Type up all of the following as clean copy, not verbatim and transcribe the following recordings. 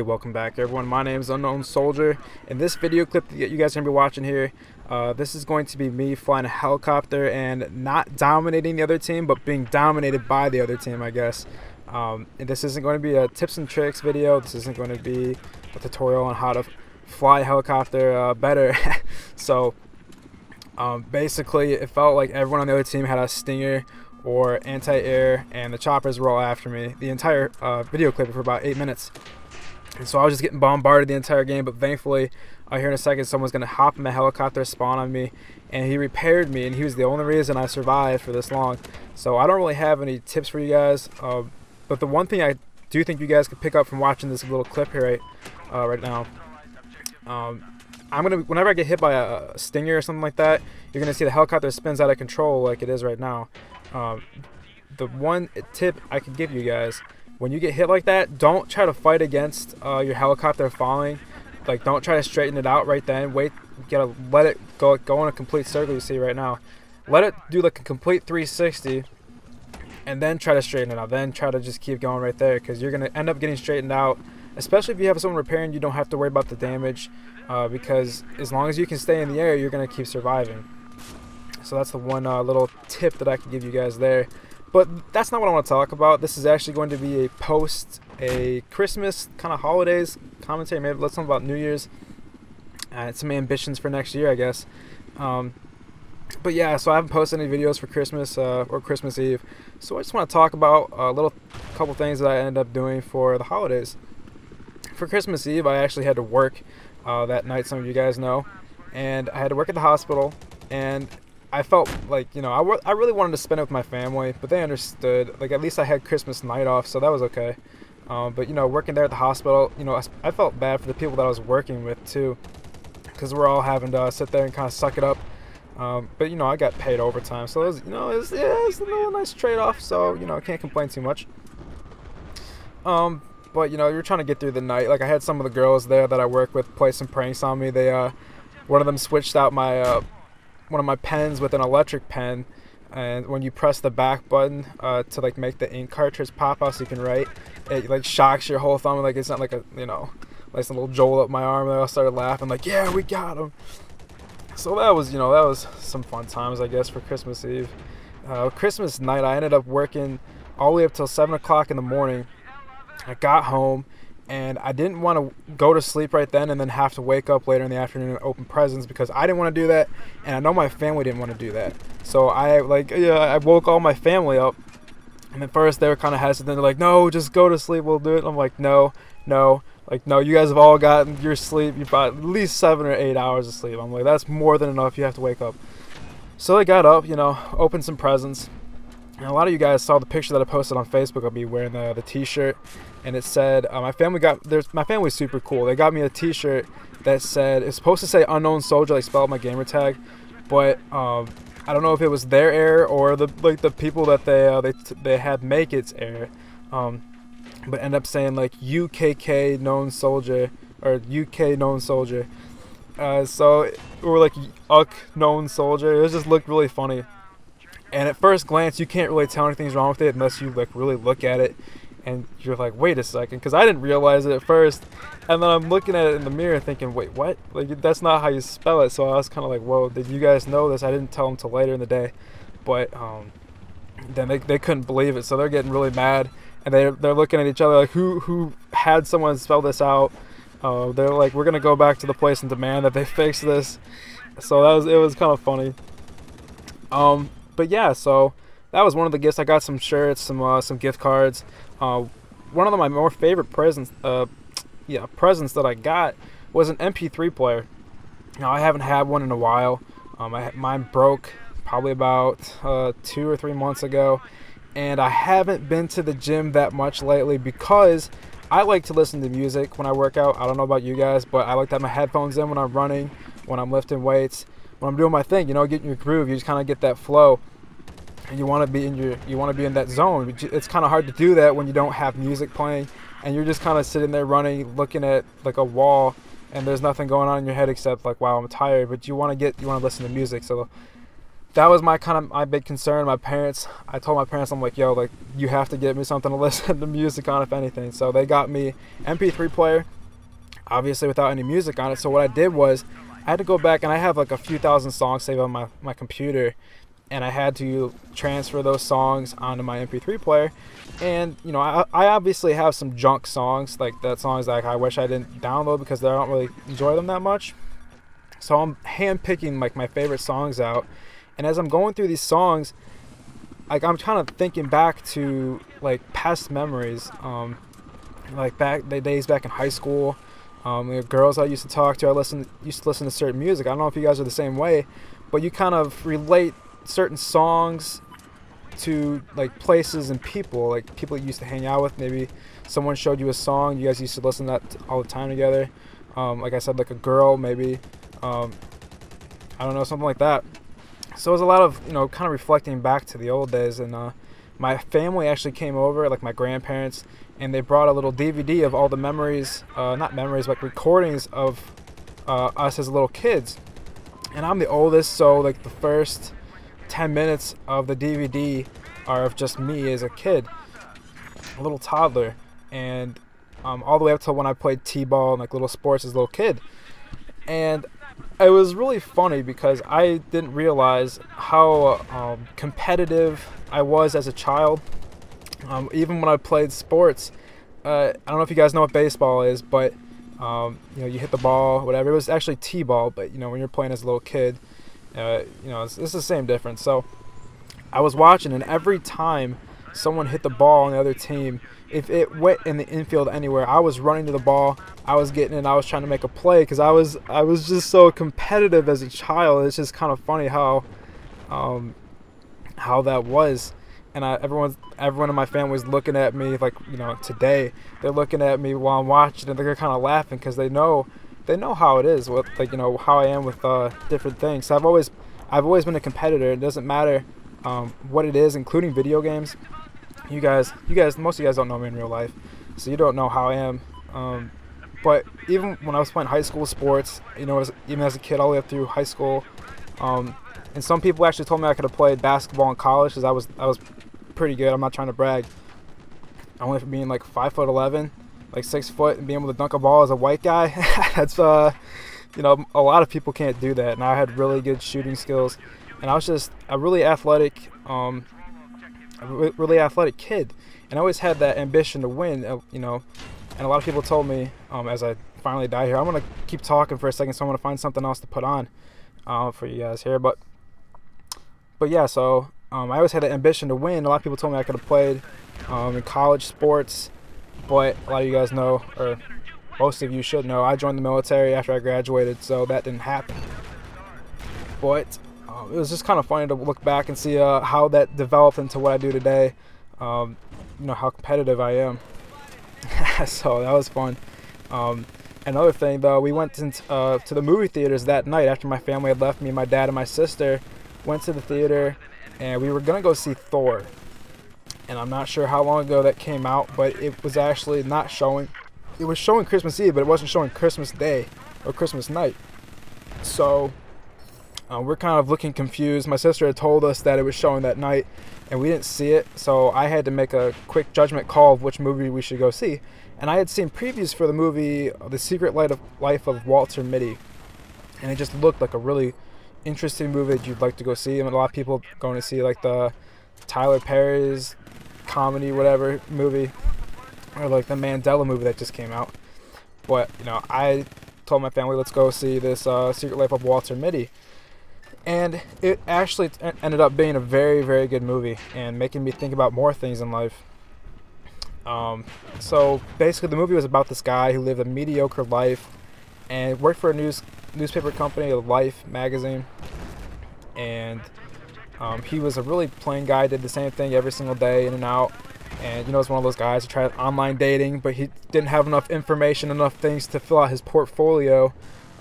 Hey, welcome back everyone. My name is UnkknownSoldier. In this video clip that you guys are going to be watching here, this is going to be me flying a helicopter and not dominating the other team, but being dominated by the other team, I guess. And this isn't going to be a tips and tricks video. This isn't going to be a tutorial on how to fly a helicopter better. So basically, it felt like everyone on the other team had a Stinger or anti-air, and the choppers were all after me. The entire video clip for about 8 minutes. And so I was just getting bombarded the entire game, but thankfully, here in a second, someone's going to hop in my helicopter, spawn on me, and he repaired me, and he was the only reason I survived for this long. So I don't really have any tips for you guys, but the one thing I do think you guys could pick up from watching this little clip here right now, whenever I get hit by a Stinger or something like that, you're going to see the helicopter spins out of control like it is right now. The one tip I could give you guys: when you get hit like that, don't try to fight against your helicopter falling. Like, don't try to straighten it out right then. Wait, you gotta let it go in a complete circle. You see right now, let it do like a complete 360, and then try to straighten it out. Then try to just keep going right there, because you're gonna end up getting straightened out. Especially if you have someone repairing, you don't have to worry about the damage, because as long as you can stay in the air, you're gonna keep surviving. So that's the one little tip that I can give you guys there. But that's not what I want to talk about. This is actually going to be a Christmas kind of holidays commentary. Maybe let's talk about New Year's and some ambitions for next year, I guess. But yeah, so I haven't posted any videos for Christmas or Christmas Eve. So I just want to talk about a couple things that I ended up doing for the holidays. For Christmas Eve, I actually had to work that night, some of you guys know. And I had to work at the hospital, and I felt like, you know, I really wanted to spend it with my family, but they understood. Like, at least I had Christmas night off, so that was okay. But, you know, working there at the hospital, you know, I felt bad for the people that I was working with, too, because we're all having to sit there and kind of suck it up. But, you know, I got paid overtime, so it was, you know, it was a little nice trade-off, so, you know, I can't complain too much. But, you know, you're trying to get through the night. Like, I had some of the girls there that I work with play some pranks on me. They, one of them switched out my, one of my pens with an electric pen, and when you press the back button to like make the ink cartridge pop out so you can write, it like shocks your whole thumb. Like, it's not like a, you know, like some little jolt up my arm. And I started laughing like, yeah, we got him. So that was, you know, that was some fun times, I guess, for Christmas Eve. Christmas night, I ended up working all the way up till 7 o'clock in the morning. I got home, and I didn't want to go to sleep right then and then have to wake up later in the afternoon and open presents, because I didn't want to do that, and I know my family didn't want to do that. So I woke all my family up, and at first they were kind of hesitant. They're like, no, just go to sleep, we'll do it. I'm like, no, like, no, you guys have all gotten your sleep. You've got at least 7 or 8 hours of sleep. I'm like, that's more than enough. You have to wake up. So I got up, you know, opened some presents. And a lot of you guys saw the picture that I posted on Facebook of me wearing the t-shirt, and it said, my family's super cool. They got me a t-shirt that said, it's supposed to say UnkknownSoldier, like spelled my gamer tag, but I don't know if it was their error or the people that they had make its error, but ended up saying like UnkknownSoldier or UnkknownSoldier. So we were like UnkknownSoldier. It just looked really funny. And at first glance, you can't really tell anything's wrong with it unless you like really look at it, and you're like, wait a second, because I didn't realize it at first, and then I'm looking at it in the mirror thinking, wait, what? Like, that's not how you spell it. So I was kind of like, whoa, did you guys know this? I didn't tell them till later in the day, but then they couldn't believe it, so they're getting really mad, and they're looking at each other like, who had someone spell this out? They're like, we're gonna go back to the place and demand that they fix this. So it was kind of funny. But yeah, so that was one of the gifts. I got some shirts, some gift cards. One of my more favorite presents that I got was an MP3 player. Now, I haven't had one in a while. Mine broke probably about 2 or 3 months ago, and I haven't been to the gym that much lately because I like to listen to music when I work out. I don't know about you guys, but I like to have my headphones in when I'm running, when I'm lifting weights, when I'm doing my thing. You know, getting your groove. You just kind of get that flow. And you want to be in that zone. It's kind of hard to do that when you don't have music playing, and you're just kind of sitting there running, looking at like a wall, and there's nothing going on in your head except like, wow, I'm tired. But you want to listen to music. So that was my big concern. My parents, I told my parents, I'm like, yo, like, you have to get me something to listen to music on, if anything. So they got me MP3 player, obviously without any music on it. So what I did was I had to go back, and I have like a few thousand songs saved on my computer, and I had to transfer those songs onto my MP3 player. And you know, I obviously have some junk songs, like that songs like I wish I didn't download because I don't really enjoy them that much. So I'm hand picking like my favorite songs out. And as I'm going through these songs, like I'm kind of thinking back to like past memories, like back the days back in high school, the girls I used to talk to. I used to listen to certain music. I don't know if you guys are the same way, but you kind of relate certain songs to like places and people, like people you used to hang out with. Maybe someone showed you a song, you guys used to listen to that all the time together. Like I said, like a girl, maybe, I don't know, something like that. So it was a lot of, you know, kind of reflecting back to the old days. And my family actually came over, like my grandparents, and they brought a little DVD of all the memories, not memories, but recordings of us as little kids. And I'm the oldest, so like the first 10 minutes of the DVD are of just me as a kid, a little toddler, and all the way up to when I played t-ball and like little sports as a little kid. And it was really funny because I didn't realize how competitive I was as a child. Even when I played sports, I don't know if you guys know what baseball is, but you know, you hit the ball, whatever. It was actually t-ball, but you know, when you're playing as a little kid, you know, it's the same difference. So I was watching, and every time someone hit the ball on the other team, if it went in the infield anywhere, I was running to the ball, I was getting it, I was trying to make a play, because I was just so competitive as a child. It's just kind of funny how that was. And everyone in my family was looking at me like, you know, today they're looking at me while I'm watching, and they're kind of laughing because they know how it is with, like, you know, how I am with different things. So I've always been a competitor. It doesn't matter what it is, including video games. You guys, most of you guys don't know me in real life, so you don't know how I am. But even when I was playing high school sports, you know, even as a kid all the way up through high school, and some people actually told me I could have played basketball in college because I was pretty good. I'm not trying to brag. Only for being like 5'11", like 6 foot, and being able to dunk a ball as a white guy, that's you know, a lot of people can't do that. And I had really good shooting skills, and I was just a really athletic kid, and I always had that ambition to win, you know. And a lot of people told me, as I finally die here, I'm gonna keep talking for a second, so I'm gonna find something else to put on for you guys here. But yeah, so I always had the ambition to win. A lot of people told me I could have played in college sports, but a lot of you guys know, or most of you should know, I joined the military after I graduated, so that didn't happen. But it was just kind of funny to look back and see how that developed into what I do today. You know, how competitive I am. So that was fun. Another thing though, we went to the movie theaters that night after my family had left. Me, my dad, and my sister went to the theater, and we were gonna go see Thor. And I'm not sure how long ago that came out, but it was actually not showing. It was showing Christmas Eve, but it wasn't showing Christmas Day or Christmas night. So we're kind of looking confused. My sister had told us that it was showing that night, and we didn't see it, so I had to make a quick judgment call of which movie we should go see. And I had seen previews for the movie The Secret Life of Walter Mitty, and it just looked like a really interesting movie that you'd like to go see. And a lot of people going to see like the Tyler Perry's comedy whatever movie, or like the Mandela movie that just came out. But you know, I told my family, let's go see this Secret Life of Walter Mitty. And it actually ended up being a very, very good movie and making me think about more things in life. So basically the movie was about this guy who lived a mediocre life and worked for a newspaper company, Life magazine. And he was a really plain guy, did the same thing every single day, in and out. And you know, it's one of those guys who tried online dating, but he didn't have enough information, enough things to fill out his portfolio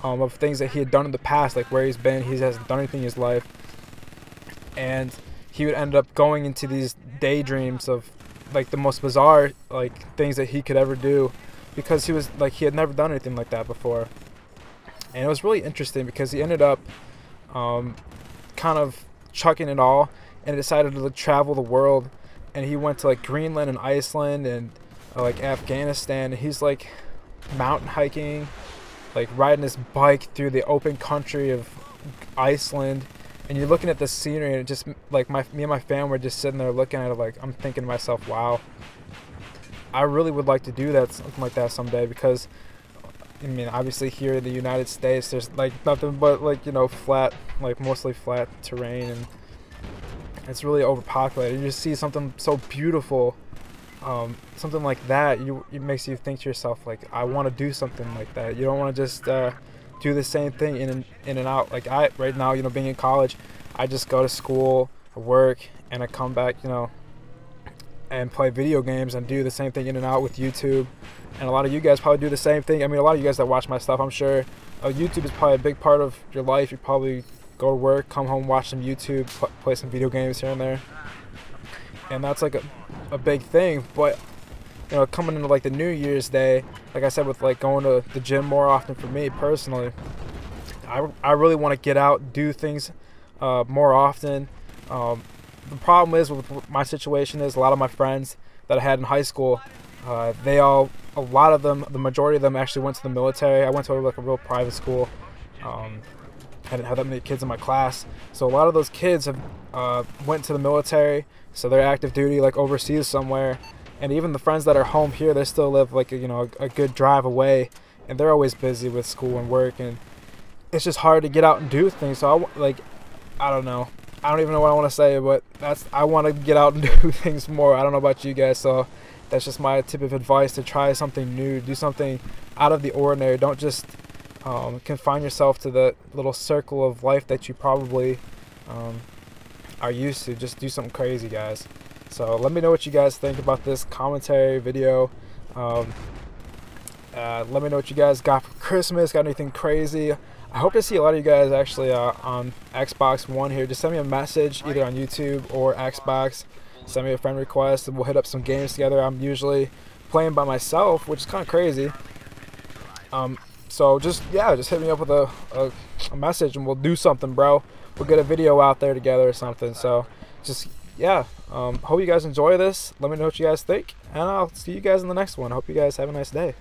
of things that he had done in the past, like where he's been. He hasn't done anything in his life, and he would end up going into these daydreams of like the most bizarre like things that he could ever do, because he had never done anything like that before. And it was really interesting because he ended up kind of chucking it all and decided to travel the world. And he went to like Greenland and Iceland and like Afghanistan. And he's like mountain hiking, like riding his bike through the open country of Iceland. And you're looking at the scenery, and it just like me and my family were just sitting there looking at it, like I'm thinking to myself, wow, I really would like to do that, something like that someday. Because I mean, obviously here in the United States, there's like nothing but like, you know, flat, like mostly flat terrain, and it's really overpopulated. You just see something so beautiful, something like that, it makes you think to yourself, like, I want to do something like that. You don't want to just do the same thing in and out. Like right now, you know, being in college, I just go to school, work, and I come back, you know, and play video games and do the same thing in and out with YouTube. And a lot of you guys probably do the same thing. I mean, a lot of you guys that watch my stuff, I'm sure YouTube is probably a big part of your life. You probably go to work, come home, watch some YouTube, play some video games here and there, and that's like a big thing. But you know, coming into like the New Year's Day, like I said, with like going to the gym more often, for me personally, I really want to get out, do things more often. The problem is with my situation is a lot of my friends that I had in high school, a lot of them, the majority of them actually went to the military. I went to like a real private school. I didn't have that many kids in my class, so a lot of those kids have went to the military, so they're active duty, like overseas somewhere. And even the friends that are home here, they still live like a good drive away, and they're always busy with school and work, and it's just hard to get out and do things. So I don't know. I don't even know what I want to say, but I want to get out and do things more. I don't know about you guys, so that's just my tip of advice: to try something new, do something out of the ordinary. Don't just confine yourself to the little circle of life that you probably are used to. Just do something crazy, guys. So let me know what you guys think about this commentary video. Let me know what you guys got for Christmas. Got anything crazy? I hope to see a lot of you guys actually on Xbox One here. Just send me a message either on YouTube or Xbox. Send me a friend request and we'll hit up some games together. I'm usually playing by myself, which is kind of crazy. So just hit me up with a message and we'll do something, bro. We'll get a video out there together or something. So just hope you guys enjoy this. Let me know what you guys think, and I'll see you guys in the next one. Hope you guys have a nice day.